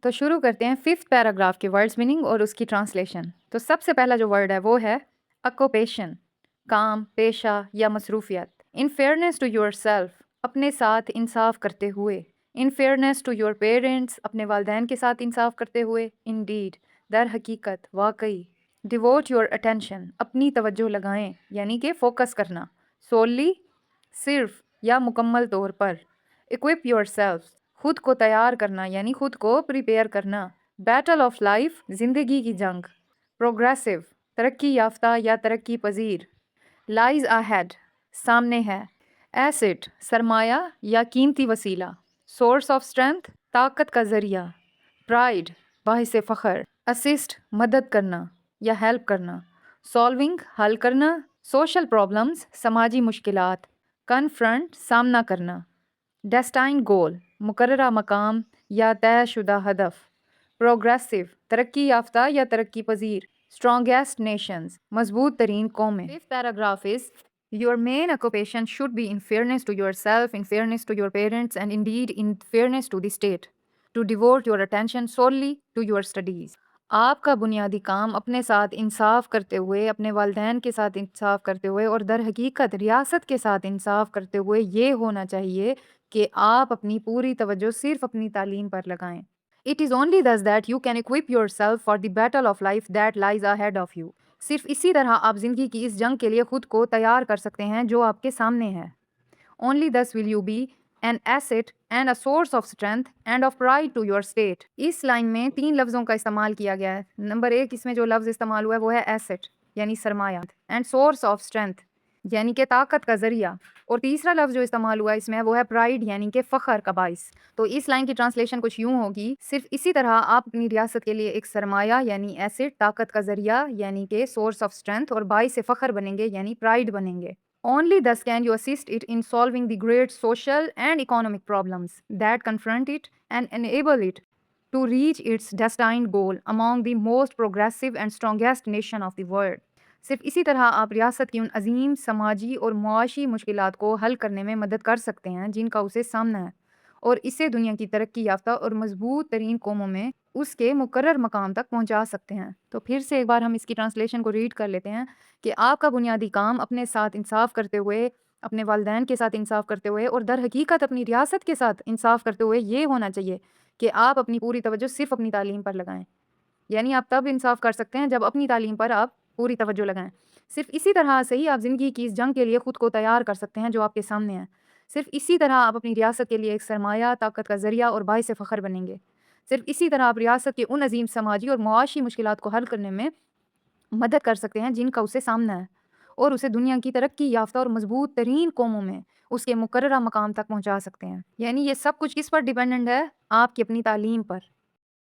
تو شروع کرتے ہیں ففتھ پیراگراف کے ورڈز میننگ اور اس کی ٹرانسلیشن. تو سب سے پہلا جو ورڈ ہے وہ ہے اکوپیشن، کام، پیشہ یا مصروفیت. ان فیئرنیس ٹو یور سیلف، اپنے ساتھ انصاف کرتے ہوئے. ان فیئرنیس ٹو یور پیرنٹس، اپنے والدین کے ساتھ انصاف کرتے ہوئے. انڈیڈ، در حقیقت، واقعی. ڈیووٹ یور اٹینشن، اپنی توجہ لگائیں یعنی کہ فوکس کرنا. سوللی، صرف یا مکمل طور پر. اکوپ یور سیلف، خود کو تیار کرنا یعنی خود کو پریپیئر کرنا. بیٹل آف لائف، زندگی کی جنگ. پروگریسو، ترقی یافتہ یا ترقی پذیر. لائز اہیڈ، سامنے ہے. ایسٹ، سرمایہ یا قیمتی وسیلہ. سورس آف اسٹرینتھ، طاقت کا ذریعہ. پرائڈ، باعث فخر. اسسٹ، مدد کرنا یا ہیلپ کرنا. سالونگ، حل کرنا. سوشل پرابلمز، سماجی مشکلات. کنفرنٹ، سامنا کرنا. ڈیسٹائن گول، مقررہ مقام یا طے شدہ ہدف. پروگریسو، ترقی یافتہ یا ترقی پذیر. اسٹرانگیسٹ نیشنز، مضبوط ترین قومیں. Fifth paragraph is your main occupation should be in fairness to yourself, in fairness to your parents, and indeed in fairness to the state. To devote your attention solely to your studies. آپ کا بنیادی کام اپنے ساتھ انصاف کرتے ہوئے، اپنے والدین کے ساتھ انصاف کرتے ہوئے اور در حقیقت ریاست کے ساتھ انصاف کرتے ہوئے یہ ہونا چاہیے کہ آپ اپنی پوری توجہ صرف اپنی تعلیم پر لگائیں. It is only thus that you can equip yourself for the battle of life that lies ahead of you. صرف اسی طرح آپ زندگی کی اس جنگ کے لیے خود کو تیار کر سکتے ہیں جو آپ کے سامنے ہے. Only thus will you be an asset and a source of strength and of pride to your state. اس لائن میں 3 لفظوں کا استعمال کیا گیا ہے. نمبر 1 اس میں جو لفظ استعمال ہوا ہے وہ ہے asset یعنی سرمایہ and source of strength یعنی کہ طاقت کا ذریعہ. اور تیسرا لفظ جو استعمال ہوا اس میں وہ ہے پرائڈ یعنی کہ فخر کا باعث. تو اس لائن کی ٹرانسلیشن کچھ یوں ہوگی، صرف اسی طرح آپ اپنی ریاست کے لیے ایک سرمایہ یعنی ایسٹ، طاقت کا ذریعہ یعنی کہ سورس آف اسٹرینتھ اور باعث فخر بنیں گے یعنی پرائڈ بنیں گے. Only thus can you assist it in solving the great social and economic problems that confront it and enable it to reach its destined goal among the most progressive and strongest nation of the world. صرف اسی طرح آپ ریاست کی ان عظیم سماجی اور معاشی مشکلات کو حل کرنے میں مدد کر سکتے ہیں جن کا اسے سامنا ہے، اور اسے دنیا کی ترقی یافتہ اور مضبوط ترین قوموں میں اس کے مقرر مقام تک پہنچا سکتے ہیں. تو پھر سے ایک بار ہم اس کی ٹرانسلیشن کو ریڈ کر لیتے ہیں کہ آپ کا بنیادی کام اپنے ساتھ انصاف کرتے ہوئے، اپنے والدین کے ساتھ انصاف کرتے ہوئے اور در حقیقت اپنی ریاست کے ساتھ انصاف کرتے ہوئے یہ ہونا چاہیے کہ آپ اپنی پوری توجہ صرف اپنی تعلیم پر لگائیں. یعنی آپ تب انصاف کر سکتے ہیں جب اپنی تعلیم پر آپ پوری توجہ لگائیں. صرف اسی طرح سے ہی آپ زندگی کی اس جنگ کے لیے خود کو تیار کر سکتے ہیں جو آپ کے سامنے ہے. صرف اسی طرح آپ اپنی ریاست کے لیے ایک سرمایہ، طاقت کا ذریعہ اور باعث فخر بنیں گے. صرف اسی طرح آپ ریاست کے ان عظیم سماجی اور معاشی مشکلات کو حل کرنے میں مدد کر سکتے ہیں جن کا اسے سامنا ہے، اور اسے دنیا کی ترقی یافتہ اور مضبوط ترین قوموں میں اس کے مقررہ مقام تک پہنچا سکتے ہیں. یعنی یہ سب کچھ کس پر ڈیپینڈنٹ ہے؟ آپ کی اپنی تعلیم پر.